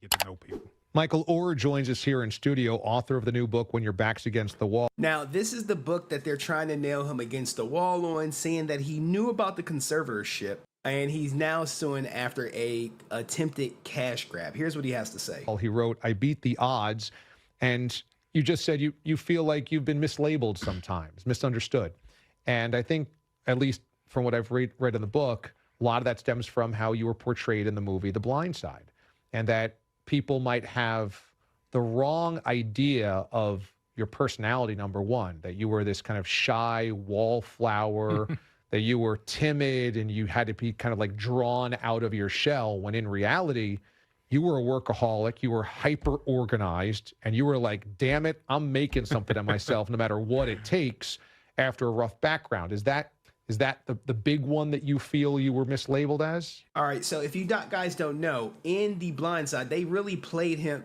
get to know people. Michael Oher joins us here in studio, author of the new book, When Your Back's Against the Wall. Now, this is the book that they're trying to nail him against the wall on, saying that he knew about the conservatorship and he's now suing after a attempted cash grab. Here's what he has to say. He wrote, I beat the odds. And you just said you feel like you've been mislabeled sometimes, misunderstood. And I think, at least from what I've read in the book, a lot of that stems from how you were portrayed in the movie The Blind Side, and that people might have the wrong idea of your personality, number one, that you were this kind of shy wallflower, that you were timid and you had to be kind of like drawn out of your shell, when in reality, you were a workaholic, you were hyper organized, and you were like, damn it, I'm making something of myself no matter what it takes after a rough background. Is that the big one that you feel you were mislabeled as? All right, so if you guys don't know, in The Blind Side, they really played him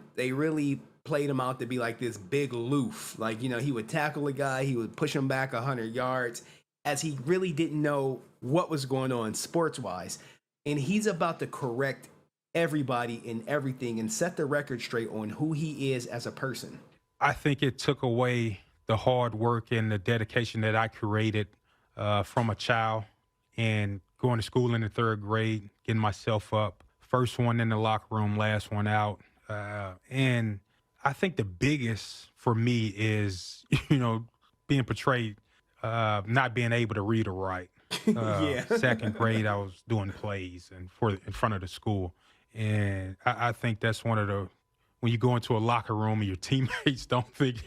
out to be like this big loof. Like, you know, he would tackle a guy, he would push him back 100 yards, as he really didn't know what was going on sports-wise. And he's about to correct everybody and everything and set the record straight on who he is as a person. I think it took away the hard work and the dedication that I created from a child, and going to school in the 3rd grade, getting myself up, first one in the locker room, last one out. And I think the biggest for me is, you know, being portrayed, not being able to read or write. Yeah. 2nd grade, I was doing plays in front of the school. And I think that's one of the, when you go into a locker room and your teammates don't think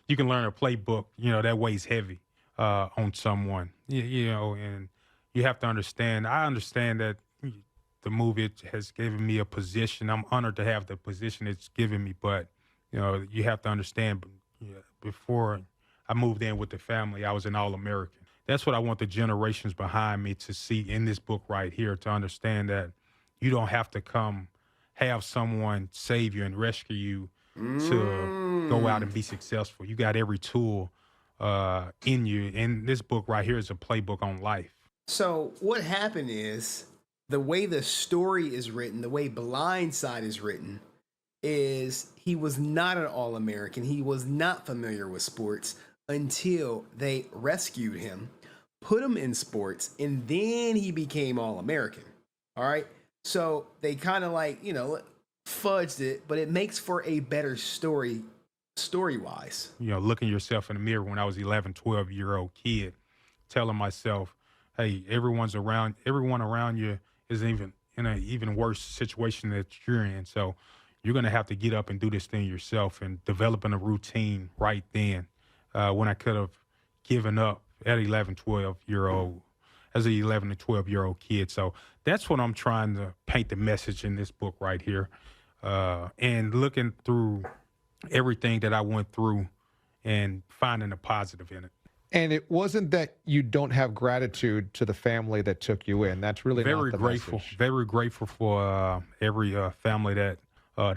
you can learn a playbook, you know, that weighs heavy on someone, you know, and you have to understand. I understand that the movie has given me a position. I'm honored to have the position it's given me, but, you know, you have to understand, before I moved in with the family, I was an All-American. That's what I want the generations behind me to see in this book right here, to understand that you don't have to have someone save you and rescue you to go out and be successful. You got every tool in you. And this book right here is a playbook on life. So what happened is, the way the story is written, the way Blind Side is written, is he was not an All-American. He was not familiar with sports until they rescued him, put him in sports, and then he became All-American. All right. So they kind of like, you know, fudged it, but it makes for a better story-wise. You know, looking yourself in the mirror when I was 11, 12-year-old kid, telling myself, hey, everyone around you is even in an even worse situation that you're in. So you're going to have to get up and do this thing yourself, and developing a routine right then, when I could have given up at 11, 12-year-old, as an 11 to 12-year-old kid. So that's what I'm trying to paint the message in this book right here. And looking through everything that I went through and finding a positive in it. And it wasn't that you don't have gratitude to the family that took you in. That's really very not the grateful. message. Very grateful for every family that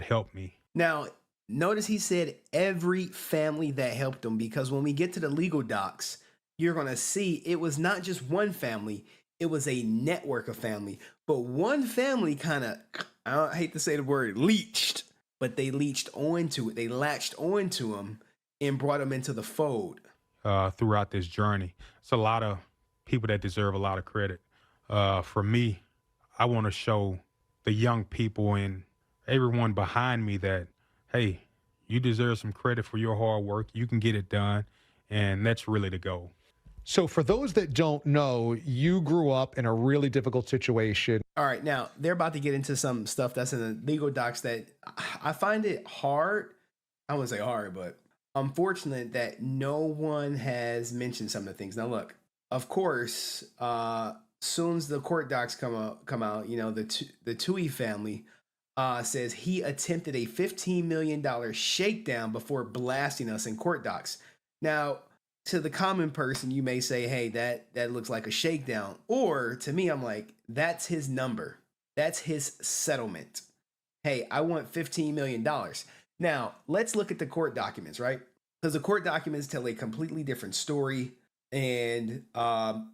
helped me. Now, notice he said every family that helped him, because when we get to the legal docs, you're going to see it was not just one family. It was a network of family. But one family kind of, I hate to say the word leeched, but they leeched onto it. They latched onto him and brought him into the fold. Throughout this journey, it's a lot of people that deserve a lot of credit. For me, I want to show the young people and everyone behind me that, hey, you deserve some credit for your hard work. You can get it done. And that's really the goal. So for those that don't know, you grew up in a really difficult situation. All right, now they're about to get into some stuff that's in the legal docs that I find it hard. I wouldn't say hard, but unfortunate that no one has mentioned some of the things. Now, look, of course, soon as the court docs come out, you know, the Tuohy family says he attempted a $15 million shakedown before blasting us in court docs. Now, to the common person, you may say, hey, that looks like a shakedown. Or to me, I'm like, that's his number. That's his settlement. Hey, I want $15 million. Now, let's look at the court documents, right? Because the court documents tell a completely different story. And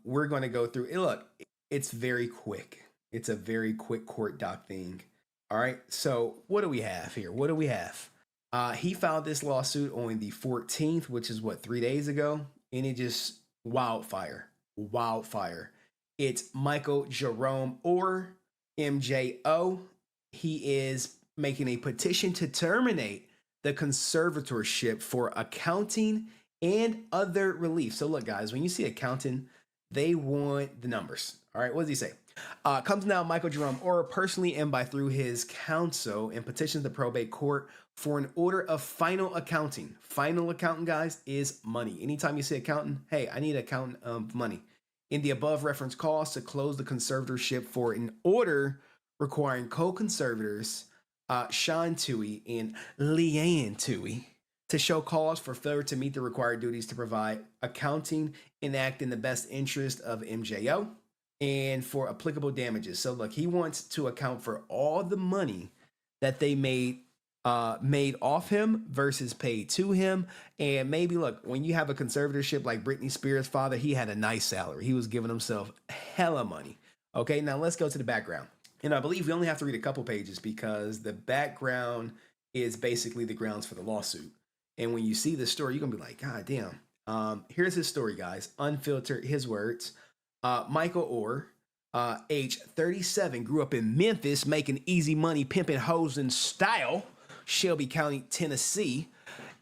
we're going to go through it. Look, it's very quick. It's a very quick court doc thing. All right. So what do we have here? What do we have? He filed this lawsuit on the 14th, which is what, 3 days ago, and it just wildfire. It's Michael Jerome or MJO. He is making a petition to terminate the conservatorship for accounting and other relief. So look, guys, when you see accounting, they want the numbers. All right, what does he say? Comes now Michael Jerome or personally and by through his counsel and petitions the probate court for an order of final accounting. Final accounting, guys, is money. Anytime you say accountant, hey, I need accountant money. In the above reference cause to close the conservatorship for an order requiring co-conservators Sean Tuohy and Leanne Tuohy to show cause for failure to meet the required duties to provide accounting and act in the best interest of MJO and for applicable damages. So look, he wants to account for all the money that they made off him versus paid to him. And maybe look, when you have a conservatorship like Britney Spears' father, he had a nice salary. He was giving himself hella money. Okay, now let's go to the background. And I believe we only have to read a couple pages because the background is basically the grounds for the lawsuit. And when you see the story, you're gonna be like, God damn. Here's his story, guys. Unfiltered, his words. Michael Oher, age 37, grew up in Memphis, making easy money, pimping hoes in style, Shelby County, Tennessee,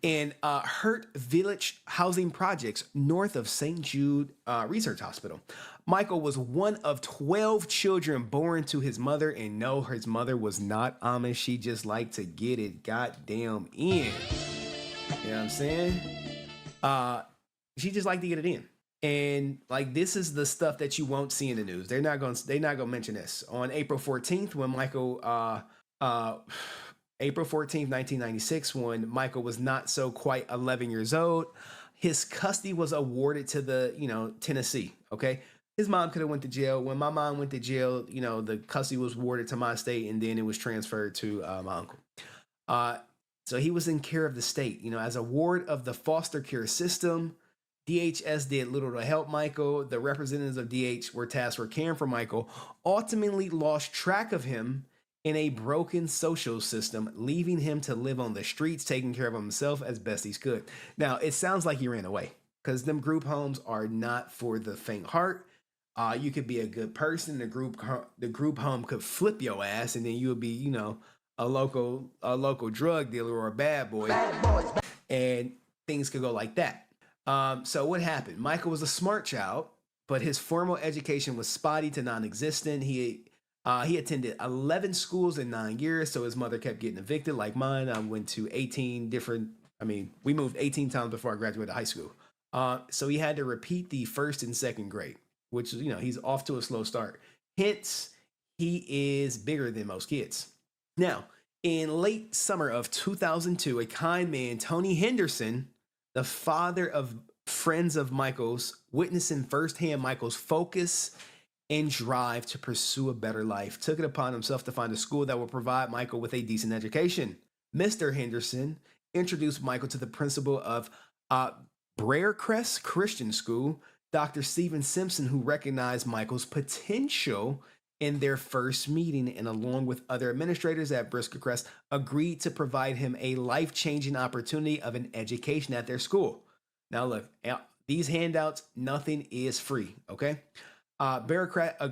and Hurt Village housing projects north of St. Jude Research Hospital. Michael was one of 12 children born to his mother, and no, his mother was not Amish. She just liked to get it goddamn in. You know what I'm saying? She just liked to get it in. And like, this is the stuff that you won't see in the news. They're not gonna mention this. On April 14th, when Michael April 14th, 1996, when Michael was not so quite 11 years old, his custody was awarded to the, Tennessee. Okay. His mom could have went to jail. When my mom went to jail, the custody was awarded to my state, and then it was transferred to my uncle. So he was in care of the state, as a ward of the foster care system. DHS did little to help Michael. The representatives of DH were tasked with caring for Michael, ultimately lost track of him in a broken social system, leaving him to live on the streets, taking care of himself as best he could. Now, it sounds like he ran away because them group homes are not for the faint heart. You could be a good person. The group home could flip your ass, and then you would be, a local drug dealer or a bad boy, and things could go like that. So what happened? Michael was a smart child, but his formal education was spotty to non-existent. He attended 11 schools in 9 years, so his mother kept getting evicted. Like mine, I went to 18 different. We moved 18 times before I graduated high school. So he had to repeat the first and second grade, which is, he's off to a slow start. Hence, he is bigger than most kids. Now, in late summer of 2002, a kind man, Tony Henderson, the father of friends of Michael's, witnessing firsthand Michael's focus and drive to pursue a better life, took it upon himself to find a school that will provide Michael with a decent education. Mr. Henderson introduced Michael to the principal of Briarcrest Christian School, Dr. Stephen Simpson, who recognized Michael's potential in their first meeting, and along with other administrators at Briarcrest, agreed to provide him a life-changing opportunity of an education at their school. Now look, these handouts, nothing is free, okay? Briarcrest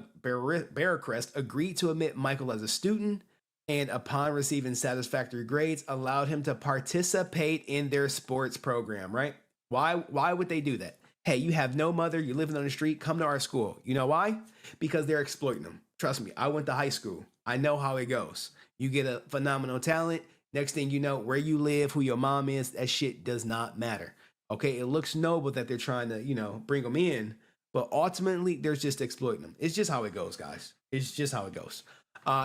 agreed to admit Michael as a student, and upon receiving satisfactory grades, allowed him to participate in their sports program, right? Why would they do that? Hey, you have no mother, you're living on the street, come to our school. You know why? Because they're exploiting them. Trust me, I went to high school. I know how it goes. You get a phenomenal talent. Next thing you know, where you live, who your mom is, that shit does not matter. Okay, it looks noble that they're trying to, bring them in, but ultimately, they're just exploiting them. It's just how it goes, guys. It's just how it goes.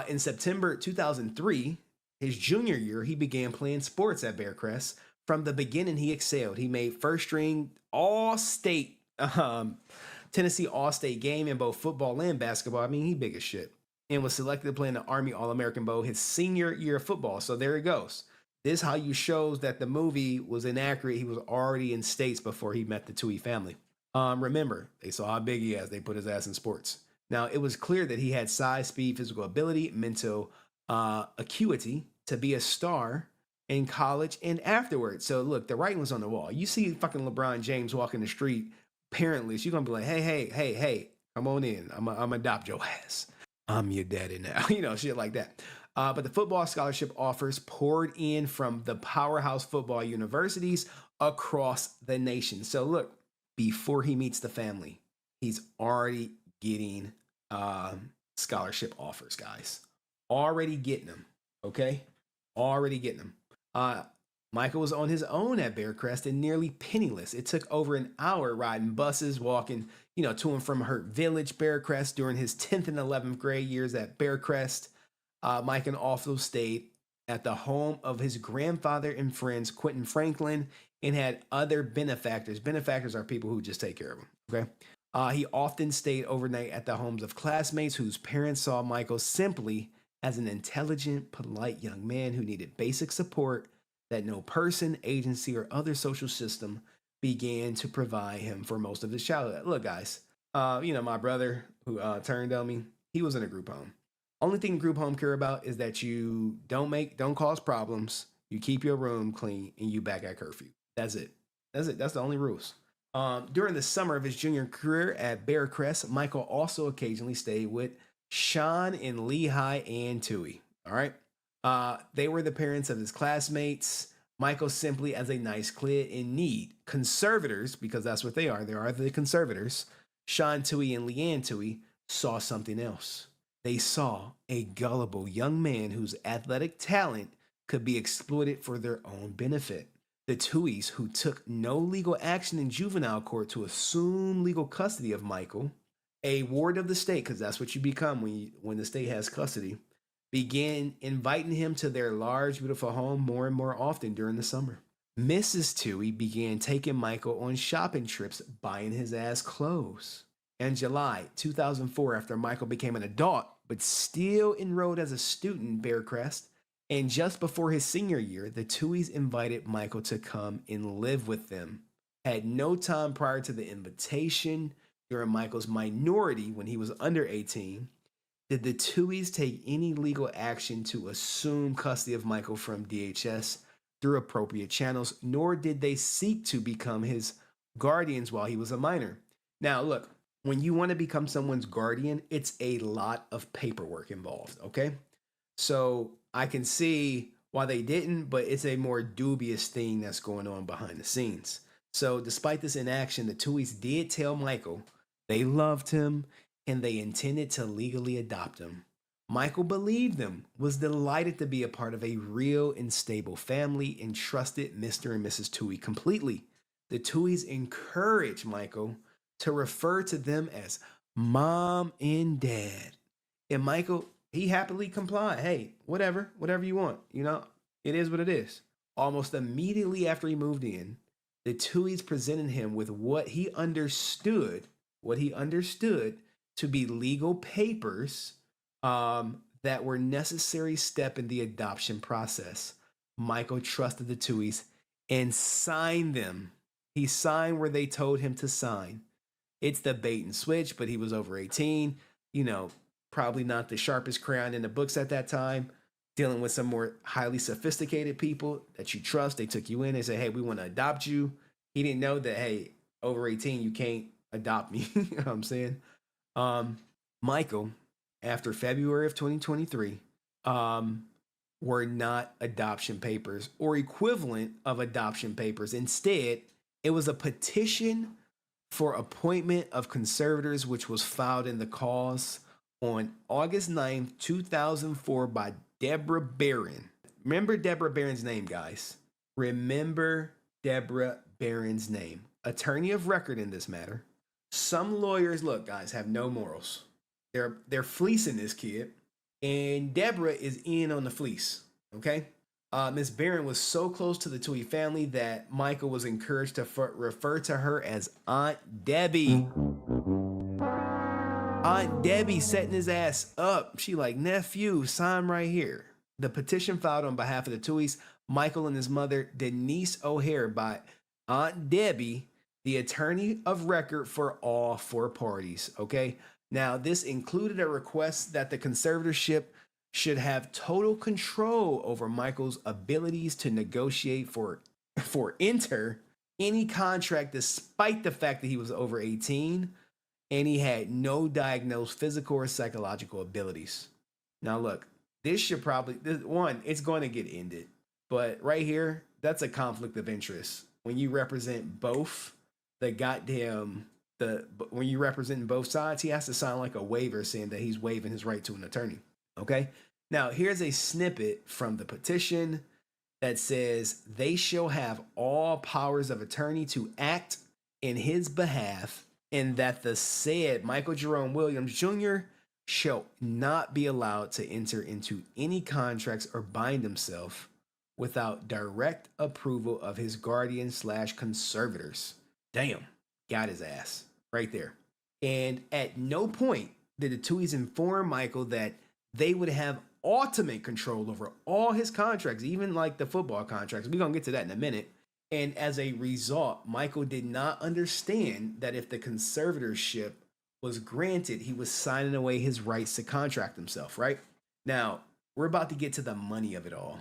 In September 2003, his junior year, he began playing sports at Briarcrest. From the beginning, he excelled. He made first string all-state, Tennessee all-state game in both football and basketball. He big as shit. And was selected to play in the Army All-American Bowl his senior year of football. So there it goes. This how you shows that the movie was inaccurate. He was already in states before he met the Tuohy family. Remember, they saw how big he is. They put his ass in sports. Now, it was clear that he had size, speed, physical ability, mental acuity to be a star in college and afterwards. So look, the writing was on the wall. You see fucking LeBron James walking the street, parentless, you're gonna be like, hey, come on in. I'm adopt your ass. I'm your daddy now. Shit like that. But the football scholarship offers poured in from the powerhouse football universities across the nation. So look, before he meets the family, he's already getting scholarship offers, guys. Already getting them. Okay? Already getting them. Michael was on his own at Bearcrest and nearly penniless. It took over an hour riding buses, walking, to and from Hurt Village, Bearcrest during his 10th and 11th grade years at Bearcrest. Michael also stayed at the home of his grandfather and friends, Quentin Franklin, and had other benefactors. Benefactors are people who just take care of him. Okay. He often stayed overnight at the homes of classmates whose parents saw Michael simply as an intelligent, polite young man who needed basic support that no person, agency, or other social system began to provide him for most of his childhood. Look, guys, my brother who turned on me, he was in a group home. Only thing group home care about is that you don't cause problems, you keep your room clean, and you back at curfew. That's it. That's the only rules. During the summer of his junior career at Bearcrest, Michael also occasionally stayed with Sean and Lehigh and Tuohy. All right. They were the parents of his classmates. Michael simply as a nice kid in need. Conservators, because that's what they are the conservators. Sean Tuohy and Leanne Tuohy saw something else. They saw a gullible young man whose athletic talent could be exploited for their own benefit. The Tuohys, who took no legal action in juvenile court to assume legal custody of Michael, a ward of the state, because that's what you become when the state has custody, began inviting him to their large, beautiful home more and more often during the summer. Mrs. Tuohy began taking Michael on shopping trips, buying his ass clothes. In July 2004, after Michael became an adult, but still enrolled as a student in Bearcrest, and just before his senior year, the Tuohys invited Michael to come and live with them. At no time prior to the invitation, during Michael's minority when he was under 18, did the Tuohys take any legal action to assume custody of Michael from DHS through appropriate channels, nor did they seek to become his guardians while he was a minor. Now, look, when you want to become someone's guardian, it's a lot of paperwork involved, okay? So I can see why they didn't, but it's a more dubious thing that's going on behind the scenes. So despite this inaction, the Tuohys did tell Michael they loved him and they intended to legally adopt him. Michael believed them, was delighted to be a part of a real and stable family, and trusted Mr. and Mrs. Tuohy completely. The Tuohys encouraged Michael to refer to them as mom and dad. And Michael, he happily complied. Hey, whatever you want. It is what it is. Almost immediately after he moved in, the Tuohys presented him with what he understood to be legal papers that were necessary step in the adoption process. Michael trusted the Tuohys and signed them. He signed where they told him to sign. It's the bait and switch, but he was over 18, probably not the sharpest crayon in the books at that time, dealing with some more highly sophisticated people that you trust. They took you in and said, hey, we want to adopt you. He didn't know that, hey, over 18, you can't adopt me. You know what I'm saying? Michael, after February of 2023, were not adoption papers or equivalent of adoption papers. Instead, it was a petition for appointment of conservators, which was filed in the cause on August 9th, 2004 by Deborah Barron. Remember Deborah Barron's name, guys. Remember Deborah Barron's name. Attorney of record in this matter. Some lawyers, look, guys, have no morals. They're fleecing this kid, and Deborah is in on the fleece, okay? Miss Barron was so close to the Tuohy family that Michael was encouraged to refer to her as Aunt Debbie. Aunt Debbie setting his ass up. She like, nephew, sign right here. The petition filed on behalf of the Tuohys, Michael and his mother, Denise Oher, by Aunt Debbie, the attorney of record for all four parties, okay? Now, this included a request that the conservatorship should have total control over Michael's abilities to negotiate for enter any contract despite the fact that he was over 18 and he had no diagnosed physical or psychological abilities. Now look, this should probably one, it's going to get ended. But right here, that's a conflict of interest. When you represent both the goddamn when you represent both sides, he has to sign like a waiver saying that he's waiving his right to an attorney. Okay? Now, here's a snippet from the petition that says they shall have all powers of attorney to act in his behalf, and that the said Michael Jerome Williams Jr. shall not be allowed to enter into any contracts or bind himself without direct approval of his guardian / conservators. Damn, got his ass right there. And at no point did the Tuohys inform Michael that they would have ultimate control over all his contracts, even like the football contracts. We're going to get to that in a minute. And as a result, Michael did not understand that if the conservatorship was granted, he was signing away his rights to contract himself, right? Now, we're about to get to the money of it all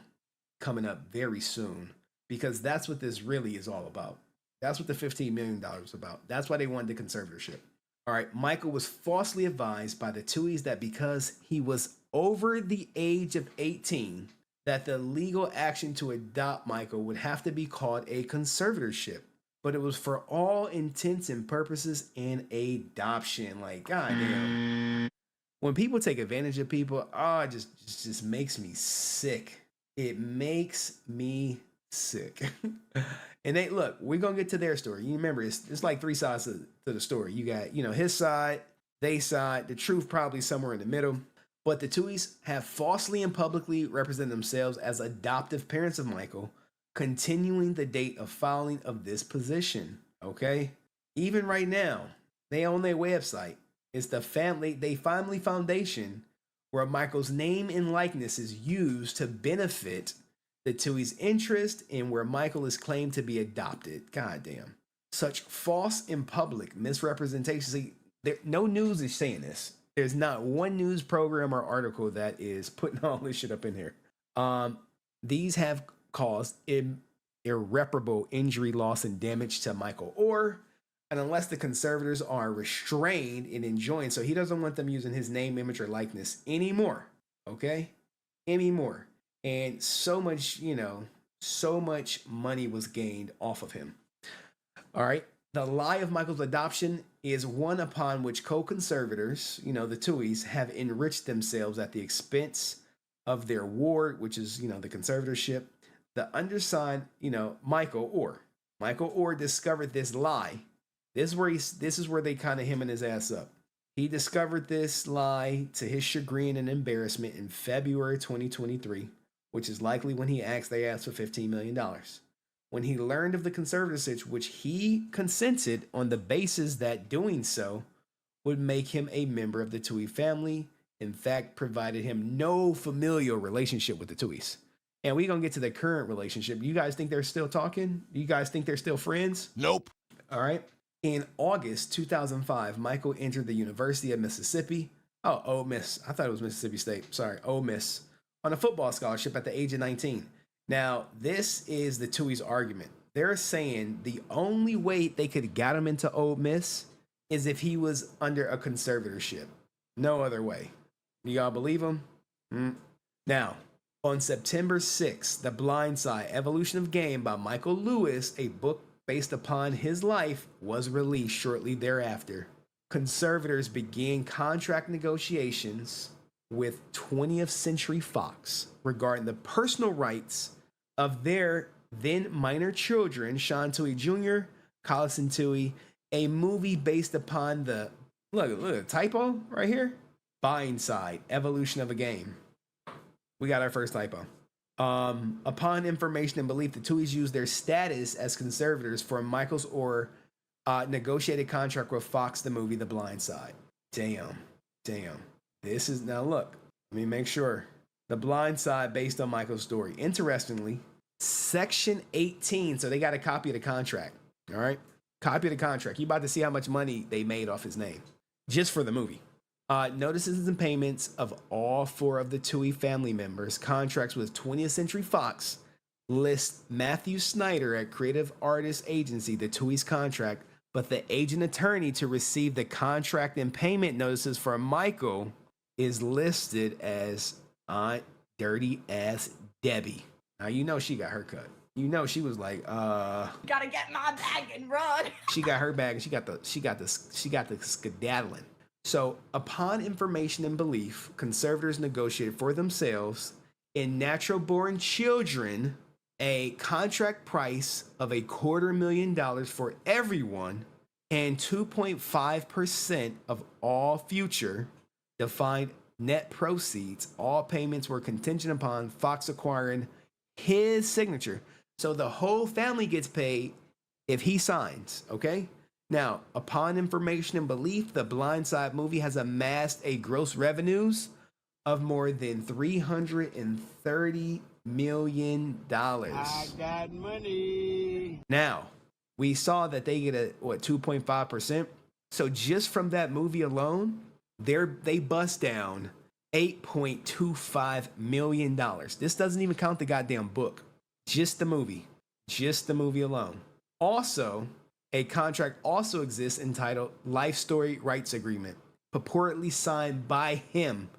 coming up very soon, because that's what this really is all about. That's what the $15 million was about. That's why they wanted the conservatorship. All right, Michael was falsely advised by the Tuohys that because he was over the age of 18, that the legal action to adopt Michael would have to be called a conservatorship. But it was for all intents and purposes an adoption. Like, goddamn. When people take advantage of people, it just makes me sick. It makes me sick. And they look, we're gonna get to their story. You remember, it's like three sides to the story. You got, his side, they side, the truth probably somewhere in the middle. But the Tuohys have falsely and publicly represented themselves as adoptive parents of Michael, continuing the date of filing of this position. Okay, even right now, they own their website. It's the Family Foundation, where Michael's name and likeness is used to benefit the Tuohy's interest and where Michael is claimed to be adopted. Goddamn. Such false and public misrepresentations. See, no news is saying this. There's not one news program or article that is putting all this shit up in here. These have caused irreparable injury, loss, and damage to Michael Oher. And unless the conservators are restrained and enjoined, so he doesn't want them using his name, image, or likeness anymore. Okay? Anymore. And so much, so much money was gained off of him. All right. The lie of Michael's adoption is one upon which co-conservators, the Tuohys, have enriched themselves at the expense of their ward, which is, the conservatorship. The undersigned, Michael Oher discovered this lie. This is where they kind of hemming his ass up. He discovered this lie to his chagrin and embarrassment in February 2023, which is likely when they asked for $15 million. When he learned of the conservatorship, which he consented on the basis that doing so would make him a member of the Tuohy family, in fact, provided him no familial relationship with the Tuohys. And we're going to get to the current relationship. You guys think they're still talking? You guys think they're still friends? Nope. All right. In August 2005, Michael entered the University of Mississippi. Oh, Ole Miss. I thought it was Mississippi State. Sorry, Ole Miss. On a football scholarship at the age of 19. Now, this is the Tuohy's argument. They're saying the only way they could have got him into Ole Miss is if he was under a conservatorship. No other way. Do y'all believe him? Now, on September 6th, The Blind Side, Evolution of Game by Michael Lewis, a book based upon his life, was released shortly thereafter. Conservators began contract negotiations with 20th Century Fox regarding the personal rights of their then minor children, Sean Tuohy Jr., Collison Tuohy, a movie based upon the, look, typo right here. Blind Side, Evolution of a Game. We got our first typo. Upon information and belief, the Tuohys used their status as conservators for Michael's or negotiated contract with Fox, the movie The Blind Side. Damn. This is, now look, let me make sure. The Blind Side based on Michael's story. Interestingly, Section 18, so they got a copy of the contract. All right? Copy of the contract. You about to see how much money they made off his name just for the movie. Notices and payments of all 4 of the Tuohy family members' contracts with 20th Century Fox list Matthew Snyder at Creative Artists Agency, the Tuohy's contract, but the agent attorney to receive the contract and payment notices for Michael is listed as Aunt Dirty Ass Debbie. Now you know she got her cut. You know she was like, gotta get my bag and run. she got her bag and she got the skedaddling. So, upon information and belief, conservators negotiated for themselves in natural-born children a contract price of $250,000 for everyone and 2.5% of all future defined net proceeds. All payments were contingent upon Fox acquiring his signature. So the whole family gets paid if he signs, okay? Now, upon information and belief, the Blind Side movie has amassed a gross revenues of more than $330 million. I got money. Now, we saw that they get a 2.5%. So just from that movie alone, they bust down $8.25 million. This doesn't even count the goddamn book. Just the movie alone. Also, a contract also exists entitled Life Story Rights Agreement, purportedly signed by him,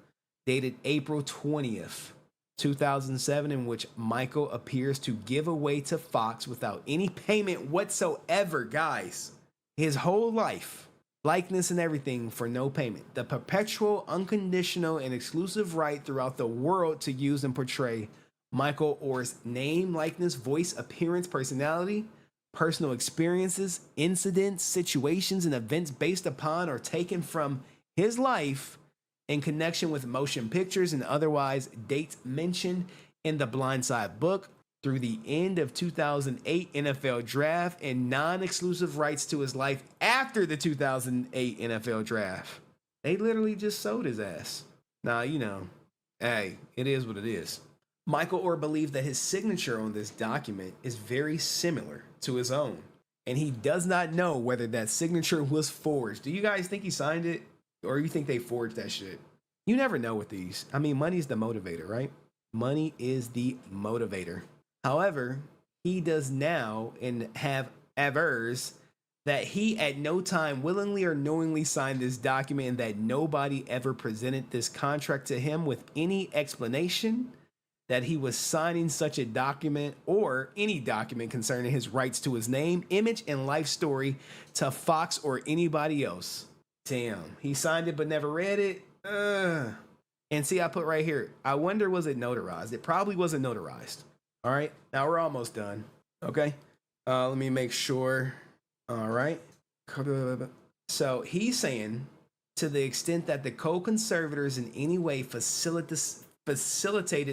dated April 20th, 2007, in which Michael appears to give away to Fox without any payment whatsoever, guys. His whole life, likeness and everything for no payment. The perpetual, unconditional, and exclusive right throughout the world to use and portray Michael Oher's name, likeness, voice, appearance, personality, personal experiences, incidents, situations, and events based upon or taken from his life in connection with motion pictures and otherwise dates mentioned in the Blind Side book through the end of 2008 NFL draft and non-exclusive rights to his life after the 2008 NFL draft. They literally just sold his ass. Now, you know, hey, it is what it is. Michael Oher believes that his signature on this document is very similar to his own, and he does not know whether that signature was forged. Do you guys think he signed it, or you think they forged that shit? You never know with these. I mean, money's the motivator, right? Money is the motivator. However, he does now and have avers that he at no time willingly or knowingly signed this document and that nobody ever presented this contract to him with any explanation that he was signing such a document or any document concerning his rights to his name, image, and life story to Fox or anybody else. Damn, he signed it but never read it. And see, I put right here, I wonder, was it notarized? It probably wasn't notarized. All right, now we're almost done. Okay, let me make sure. All right. So he's saying, to the extent that the co-conservators in any way facilitated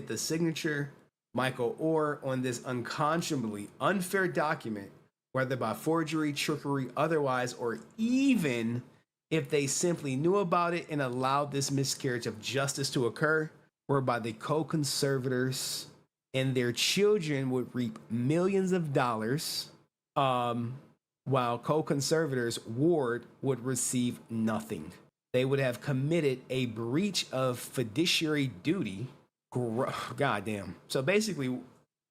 the signature Michael Oher on this unconscionably unfair document, whether by forgery, trickery, otherwise, or even if they simply knew about it and allowed this miscarriage of justice to occur, whereby the co-conservators and their children would reap millions of dollars, while co-conservators Ward would receive nothing. They would have committed a breach of fiduciary duty. Goddamn. So basically,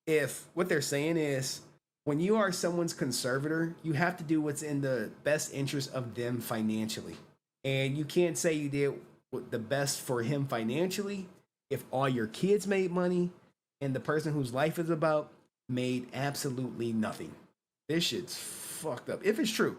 if what they're saying is, when you are someone's conservator, you have to do what's in the best interest of them financially. And you can't say you did the best for him financially if all your kids made money and the person whose life is about made absolutely nothing. This shit's fucked up. If it's true.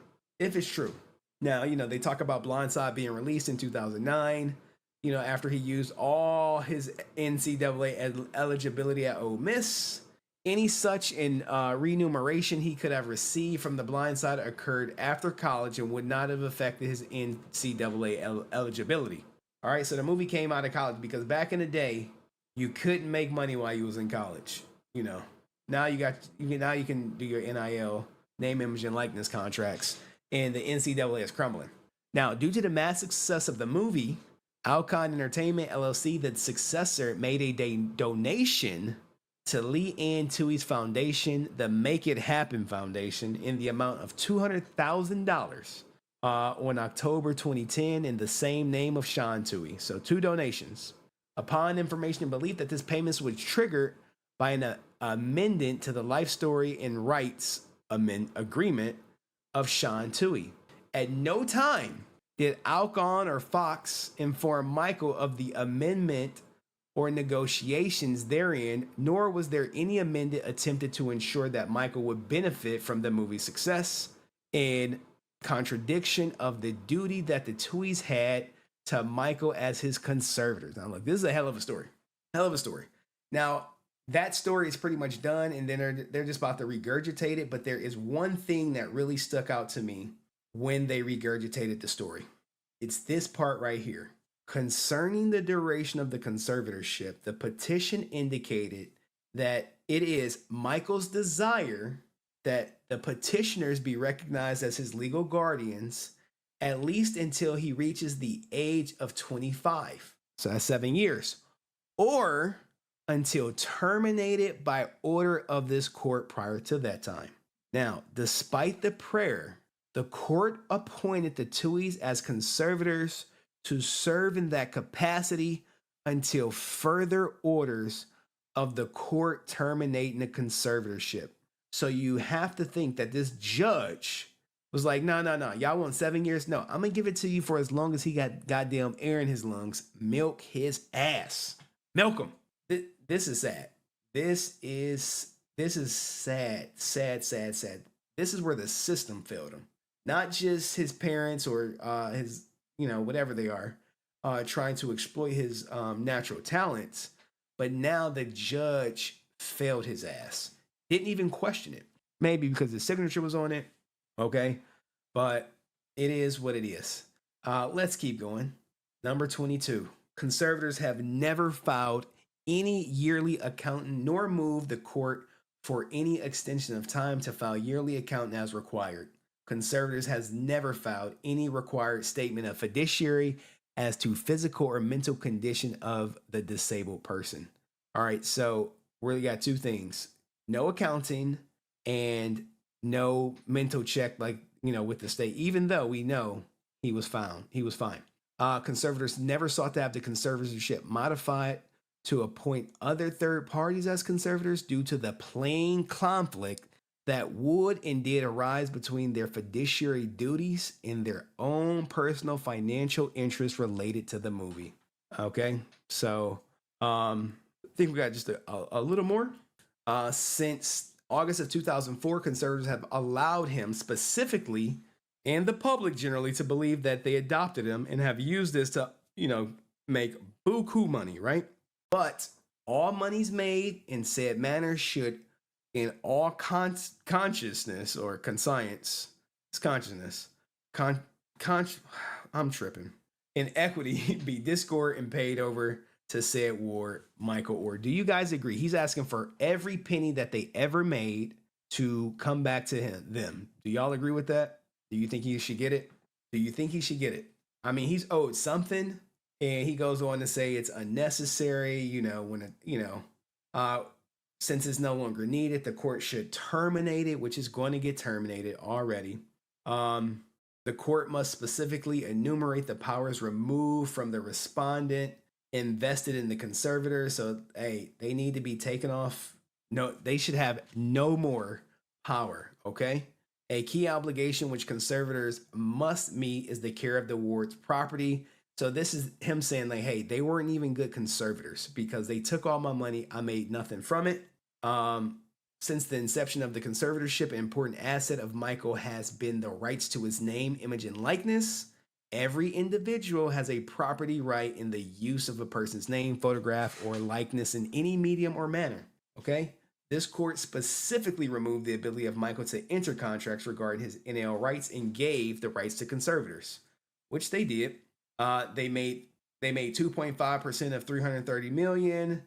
Now, you know, they talk about Blindside being released in 2009, you know, after he used all his NCAA eligibility at Ole Miss. Any such remuneration he could have received from the Blindside occurred after college and would not have affected his NCAA eligibility. All right, so the movie came out of college because back in the day, you couldn't make money while you was in college. You know, now you can do your NIL, name, image, and likeness contracts, and the NCAA is crumbling. Now, due to the massive success of the movie, Alcon Entertainment LLC, the successor, made a donation to Lee Ann Tuohy's foundation, the Make It Happen Foundation, in the amount of $200,000 on October 2010 in the same name of Sean Tuohy. So 2 donations. Upon information and belief that this payment was triggered by an amendment to the life story and rights agreement of Sean Tuohy. At no time did Alcon or Fox inform Michael of the amendment or negotiations therein, nor was there any amendment attempted to ensure that Michael would benefit from the movie's success, in contradiction of the duty that the Tuohys had to Michael as his conservators. Now, look, this is a hell of a story. Hell of a story. Now, that story is pretty much done, and then they're just about to regurgitate it. But there is one thing that really stuck out to me when they regurgitated the story. It's this part right here. Concerning the duration of the conservatorship, the petition indicated that it is Michael's desire that the petitioners be recognized as his legal guardians at least until he reaches the age of 25. So that's 7 years. Or until terminated by order of this court prior to that time. Now, despite the prayer, the court appointed the Tuohys as conservators to serve in that capacity until further orders of the court terminating the conservatorship. So you have to think that this judge was like, no. Y'all want 7 years? No, I'm going to give it to you for as long as he got goddamn air in his lungs. Milk his ass. Milk him. This is sad. This is sad. This is where the system failed him. Not just his parents or his, whatever they are, trying to exploit his natural talents, but now the judge failed his ass. Didn't even question it. Maybe because his signature was on it. Okay. But it is what it is. Let's keep going. Number 22. Conservators have never filed any yearly accountant nor moved the court for any extension of time to file yearly accountant as required. Conservators has never filed any required statement of fiduciary as to physical or mental condition of the disabled person. All right, so we got 2 things. No accounting and no mental check with the state, even though we know he was fine. Conservators never sought to have the conservatorship modified to appoint other third parties as conservators due to the plain conflict that would and did arise between their fiduciary duties and their own personal financial interests related to the movie. Okay, so I think we got just a little more. Since August of 2004, conservators have allowed him specifically and the public generally to believe that they adopted him and have used this to, make buku money, right? But all monies made in said manner should, in all consciousness or conscience, it's consciousness, I'm tripping, in equity be disgorged and paid over to said ward, Michael Oher. Do you guys agree? He's asking for every penny that they ever made to come back to them. Do y'all agree with that? Do you think he should get it? I mean, he's owed something. And he goes on to say it's unnecessary, since it's no longer needed, the court should terminate it, which is going to get terminated already. The court must specifically enumerate the powers removed from the respondent invested in the conservator. So, hey, they need to be taken off. No, they should have no more power, okay? A key obligation which conservators must meet is the care of the ward's property. So this is him saying like, hey, they weren't even good conservators because they took all my money. I made nothing from it. Since the inception of the conservatorship, an important asset of Michael has been the rights to his name, image, and likeness. Every individual has a property right in the use of a person's name, photograph, or likeness in any medium or manner. Okay? This court specifically removed the ability of Michael to enter contracts regarding his NL rights and gave the rights to conservators, which they did. They made 2.5% of 330 million,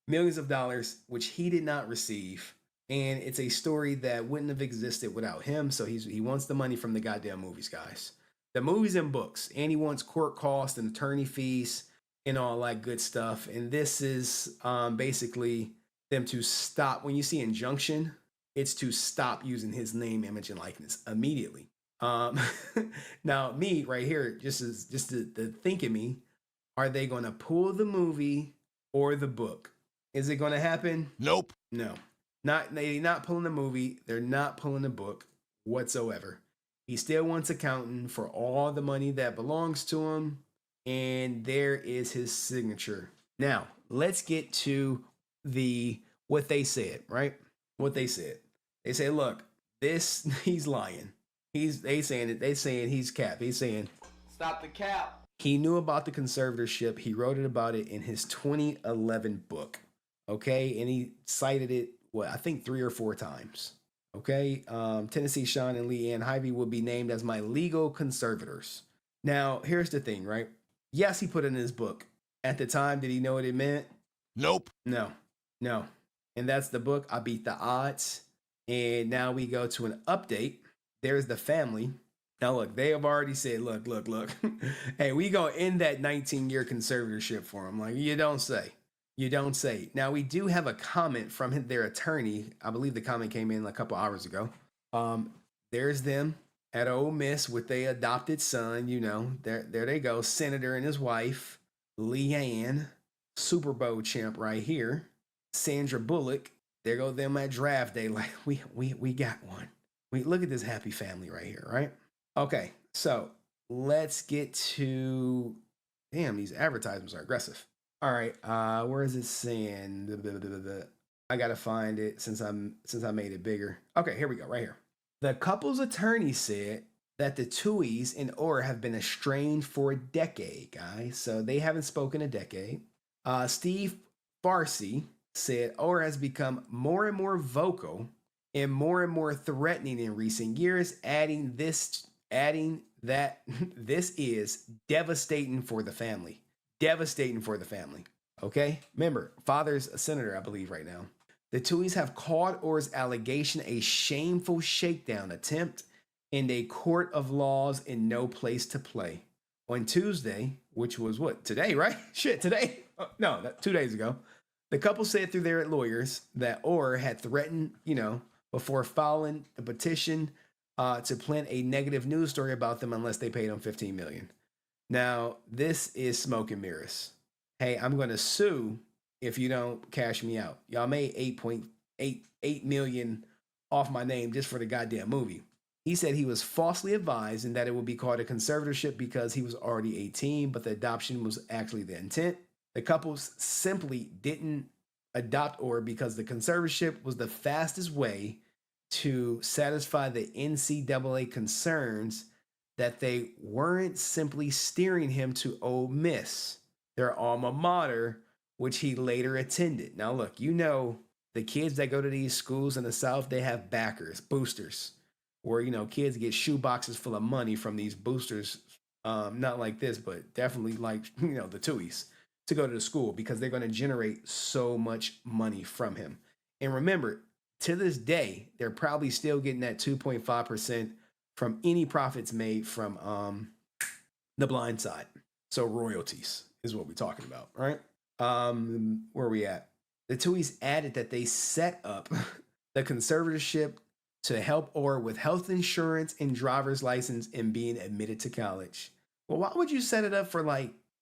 millions of dollars, which he did not receive. And it's a story that wouldn't have existed without him. So he wants the money from the goddamn movies, guys. The movies and books, and he wants court costs and attorney fees and all that good stuff. And this is basically them to stop. When you see injunction, it's to stop using his name, image, and likeness immediately. Um, now me right here, just the think of me, are they going to pull the movie or the book? Is it going to happen? Nope. No, they're not pulling the movie. They're not pulling the book whatsoever. He still wants accounting for all the money that belongs to him, and there is his signature. Now let's get to the what they said. Right, what they said. They say, look, this he's lying. They saying he's cap. He's saying Stop the cap. he knew about the conservatorship. He wrote about it in his 2011 book. Okay. And he cited it, I think 3 or 4 times. Okay. Tennessee Sean and Leanne Hyvee will be named as my legal conservators. Now, here's the thing, right? Yes, he put it in his book. At the time, did he know what it meant? Nope. No. And that's the book, I Beat the Odds. And now we go to an update. There's the family. Now, look, they have already said, look. Hey, we going to end that 19-year conservatorship for him. Like, you don't say. Now, we do have a comment from their attorney. I believe the comment came in a couple hours ago. There's them at Ole Miss with their adopted son. There they go. Senator and his wife, Leanne, Super Bowl champ right here. Sandra Bullock. There go them at draft day. Like, we got one. Look at this happy family right here, right? Okay, so let's get to, damn, these advertisements are aggressive. All right, where is it saying? I gotta find it since I made it bigger. Okay, here we go, right here. The couple's attorney said that the Tuohys and Oher have been estranged for a decade, guys. So they haven't spoken a decade. Steve Farsi said Oher has become more and more vocal and more threatening in recent years, adding that this is devastating for the family. Okay? Remember, father's a senator, I believe, right now. The Tuohys have called Oher's allegation a shameful shakedown attempt and a court of laws in no place to play. On Tuesday, which was what? Today, right? Shit, today? No, 2 days ago. The couple said through their lawyers that Oher had threatened, before filing a petition to plant a negative news story about them unless they paid him $15 million. Now, this is smoke and mirrors. Hey, I'm going to sue if you don't cash me out. Y'all made $8.8 million off my name just for the goddamn movie. He said he was falsely advised and that it would be called a conservatorship because he was already 18, but the adoption was actually the intent. The couples simply didn't adopt Oher because the conservatorship was the fastest way to satisfy the NCAA concerns that they weren't simply steering him to Ole Miss, their alma mater, which he later attended. Now, look, the kids that go to these schools in the South, they have backers, boosters, where, kids get shoe boxes full of money from these boosters. Not like this, but definitely like, the Tuohys, to go to the school because they're going to generate so much money from him. And remember, to this day, they're probably still getting that 2.5% from any profits made from The Blind Side. So royalties is what we're talking about, right? Where are we at? The Tuohys added that they set up the conservatorship to help Oher with health insurance and driver's license and being admitted to college. Well, why would you set it up for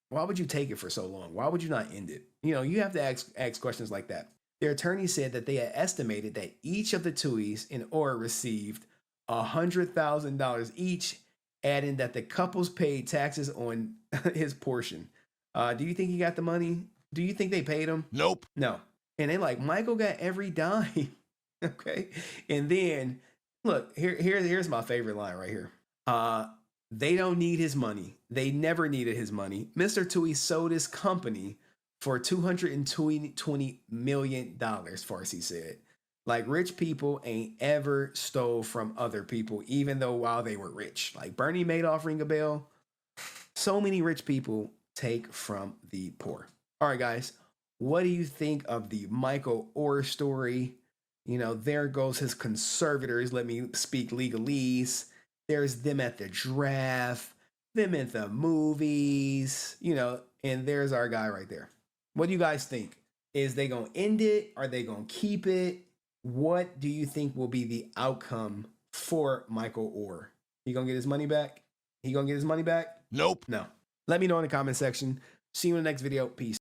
why would you take it for so long? Why would you not end it? You have to ask questions like that. Their attorney said that they had estimated that each of the Tuohys and Oher received $100,000 each, adding that the couples paid taxes on his portion. Do you think he got the money? Do you think they paid him? Nope. No. And they Michael got every dime. Okay. And then look, here's my favorite line right here. They don't need his money. They never needed his money. Mr. Tuohy sold his company for $220 million, Farsi said. Like, rich people ain't ever stole from other people, even though while they were rich. Like Bernie Madoff, ring a bell. So many rich people take from the poor. All right, guys. What do you think of the Michael Oher story? There goes his conservators. Let me speak legalese. There's them at the draft, them at the movies, and there's our guy right there. What do you guys think? Is they going to end it? Are they going to keep it? What do you think will be the outcome for Michael Oher? He gonna get his money back? He gonna get his money back? Nope. No. Let me know in the comment section. See you in the next video. Peace.